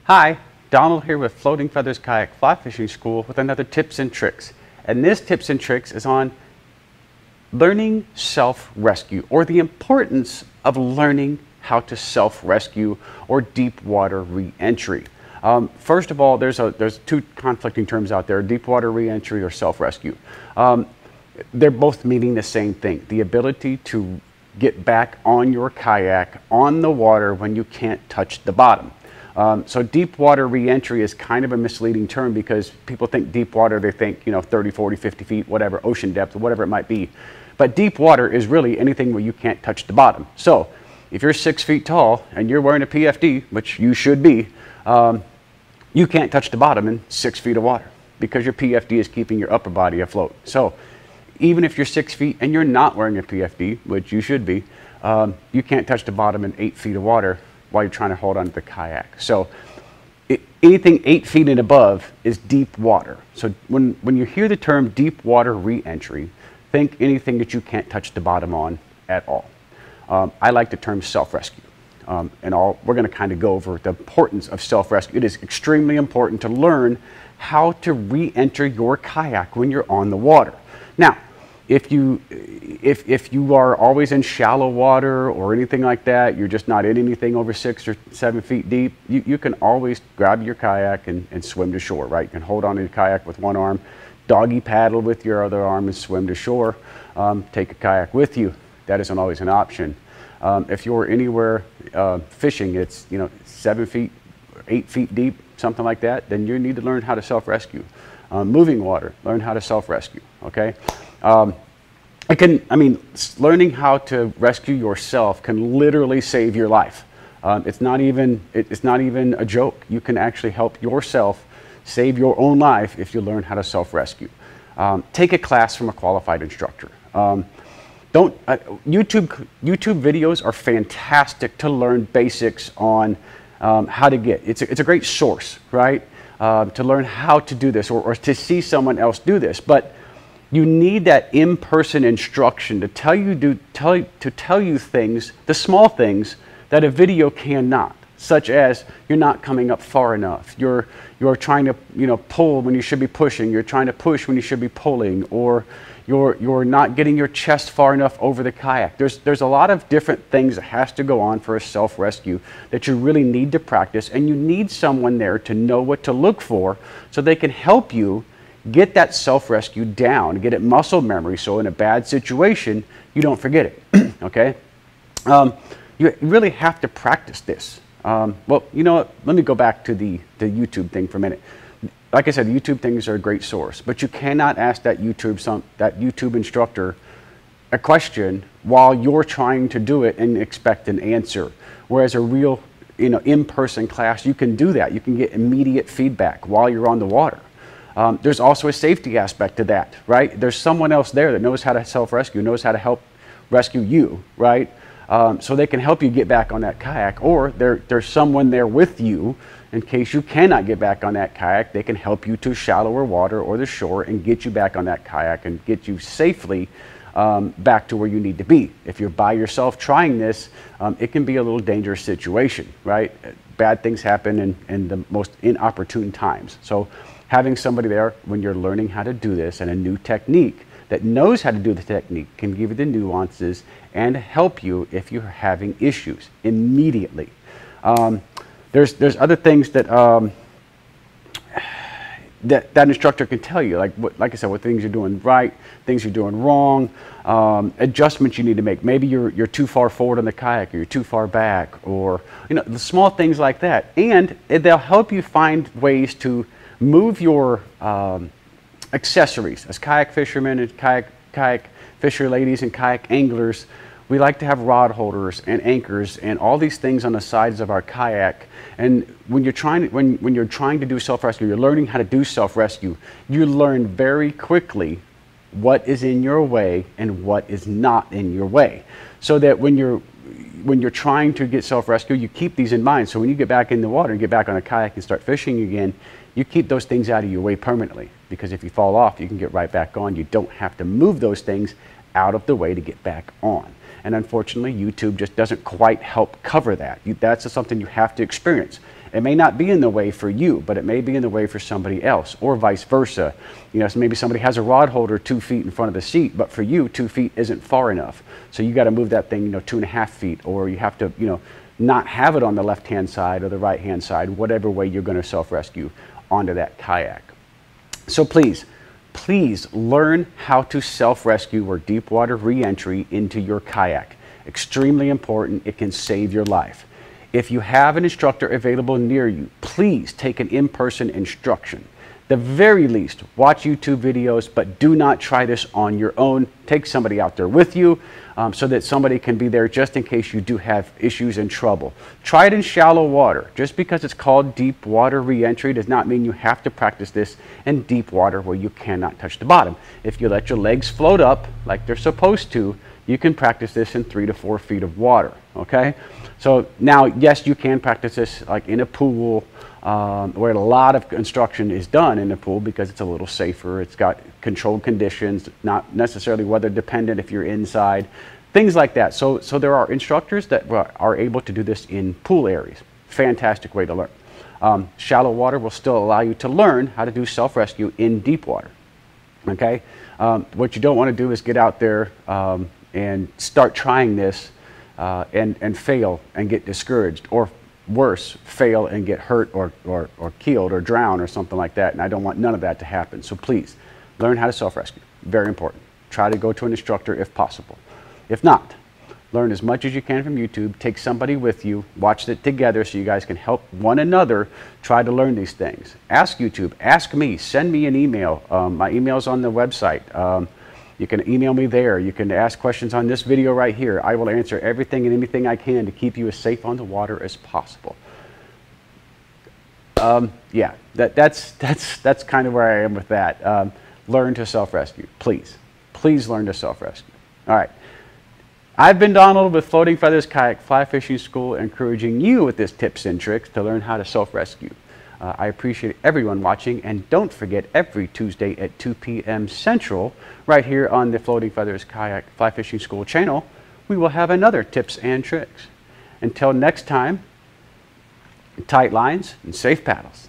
Hi, Donald here with Floating Feathers Kayak Fly Fishing School with another tips and tricks. And this tips and tricks is on learning self-rescue, or the importance of learning how to self-rescue or deep water re-entry. First of all, there's two conflicting terms out there: deep water re-entry or self-rescue. They're both meaning the same thing: the ability to get back on your kayak on the water when you can't touch the bottom. So deep water re-entry is kind of a misleading term because people think deep water, they think, 30, 40, 50 feet, whatever, ocean depth, whatever it might be. But deep water is really anything where you can't touch the bottom. So if you're 6 feet tall and you're wearing a PFD, which you should be, you can't touch the bottom in 6 feet of water because your PFD is keeping your upper body afloat. So even if you're 6 feet and you're not wearing a PFD, which you should be, you can't touch the bottom in 8 feet of water while you're trying to hold on to the kayak. So anything 8 feet and above is deep water. So when you hear the term deep water re-entry, think anything that you can't touch the bottom on at all. I like the term self-rescue. We're going to kind of go over the importance of self-rescue. It is extremely important to learn how to re-enter your kayak when you're on the water. Now, if you are always in shallow water or anything like that, you're just not in anything over 6 or 7 feet deep, you can always grab your kayak and swim to shore, right? You can hold on to your kayak with one arm, doggy paddle with your other arm and swim to shore. Take a kayak with you. That isn't always an option. If you're anywhere fishing, it's 7 feet, 8 feet deep, something like that, then you need to learn how to self-rescue. Moving water, learn how to self-rescue, okay? Learning how to rescue yourself can literally save your life. It's not even a joke. You can actually help yourself save your own life if you learn how to self-rescue. Take a class from a qualified instructor. YouTube videos are fantastic to learn basics on how to get. It's a great source, right? To learn how to do this or to see someone else do this, but you need that in-person instruction to tell you things, the small things that a video cannot, such as you're not coming up far enough, you're trying to pull when you should be pushing, you're trying to push when you should be pulling, or you're not getting your chest far enough over the kayak. There's a lot of different things that has to go on for a self-rescue that you really need to practice, and you need someone there to know what to look for so they can help you get that self-rescue down, get it muscle memory, so in a bad situation, you don't forget it, okay? You really have to practice this. Well, you know what? Let me go back to the YouTube thing for a minute. Like I said, YouTube things are a great source, but you cannot ask that YouTube instructor a question while you're trying to do it and expect an answer. Whereas a real, in-person class, you can do that. You can get immediate feedback while you're on the water. There's also a safety aspect to that, right? There's someone else there that knows how to self-rescue, knows how to help rescue you, right? So they can help you get back on that kayak, or there's someone there with you in case you cannot get back on that kayak. They can help you to shallower water or the shore and get you back on that kayak and get you safely back to where you need to be. If you're by yourself trying this, it can be a little dangerous situation, right? Bad things happen in the most inopportune times. So having somebody there when you're learning how to do this and a new technique that knows how to do the technique can give you the nuances and help you if you're having issues immediately. There's other things that that instructor can tell you, like I said, what things you're doing right, things you're doing wrong, adjustments you need to make. Maybe you're too far forward on the kayak, or you're too far back, or the small things like that. And they'll help you find ways to move your accessories. As kayak fishermen and kayak fisher ladies and kayak anglers, we like to have rod holders and anchors and all these things on the sides of our kayak. And when you're trying to do self-rescue, you're learning how to do self-rescue, you learn very quickly what is in your way and what is not in your way. So that when you're trying to get self-rescue, you keep these in mind. So when you get back in the water and get back on a kayak and start fishing again, you keep those things out of your way permanently, because if you fall off, you can get right back on. You don't have to move those things out of the way to get back on. And unfortunately, YouTube just doesn't quite help cover that. That's something you have to experience. It may not be in the way for you, but it may be in the way for somebody else, or vice versa. You know, so maybe somebody has a rod holder 2 feet in front of the seat, but for you, 2 feet isn't far enough. So you got to move that thing, you know, 2.5 feet, or you have to, you know, not have it on the left-hand side or the right-hand side, whatever way you're going to self-rescue onto that kayak. So please learn how to self-rescue or deep water re-entry into your kayak. Extremely important. It can save your life. If you have an instructor available near you, please take an in-person instruction. The very least, watch YouTube videos, but do not try this on your own. Take somebody out there with you so that somebody can be there just in case you do have issues and trouble. Try it in shallow water. Just because it's called deep water re-entry does not mean you have to practice this in deep water where you cannot touch the bottom. If you let your legs float up like they're supposed to, you can practice this in 3 to 4 feet of water, okay? So now, yes, you can practice this like in a pool, where a lot of instruction is done in the pool because it's a little safer. It's got controlled conditions, not necessarily weather dependent if you're inside, things like that. So there are instructors that are able to do this in pool areas. Fantastic way to learn. Shallow water will still allow you to learn how to do self-rescue in deep water. Okay? What you don't want to do is get out there and start trying this and fail and get discouraged, or worse, fail and get hurt or killed or drown or something like that. And I don't want none of that to happen. So please learn how to self-rescue. Very important. Try to go to an instructor if possible. If not, learn as much as you can from YouTube. Take somebody with you. Watch it together so you guys can help one another try to learn these things. Ask YouTube. Ask me. Send me an email. My email's on the website. You can email me there. You can ask questions on this video right here. I will answer everything and anything I can to keep you as safe on the water as possible. Yeah, that's kind of where I am with that. Learn to self-rescue, please. Please learn to self-rescue. All right. I've been Donald with Floating Feathers Kayak Fly Fishing School, encouraging you with this tips and tricks to learn how to self-rescue. I appreciate everyone watching, and don't forget, every Tuesday at 2 p.m. Central, right here on the Floating Feathers Kayak Fly Fishing School channel, we will have another tips and tricks. Until next time, tight lines and safe paddles.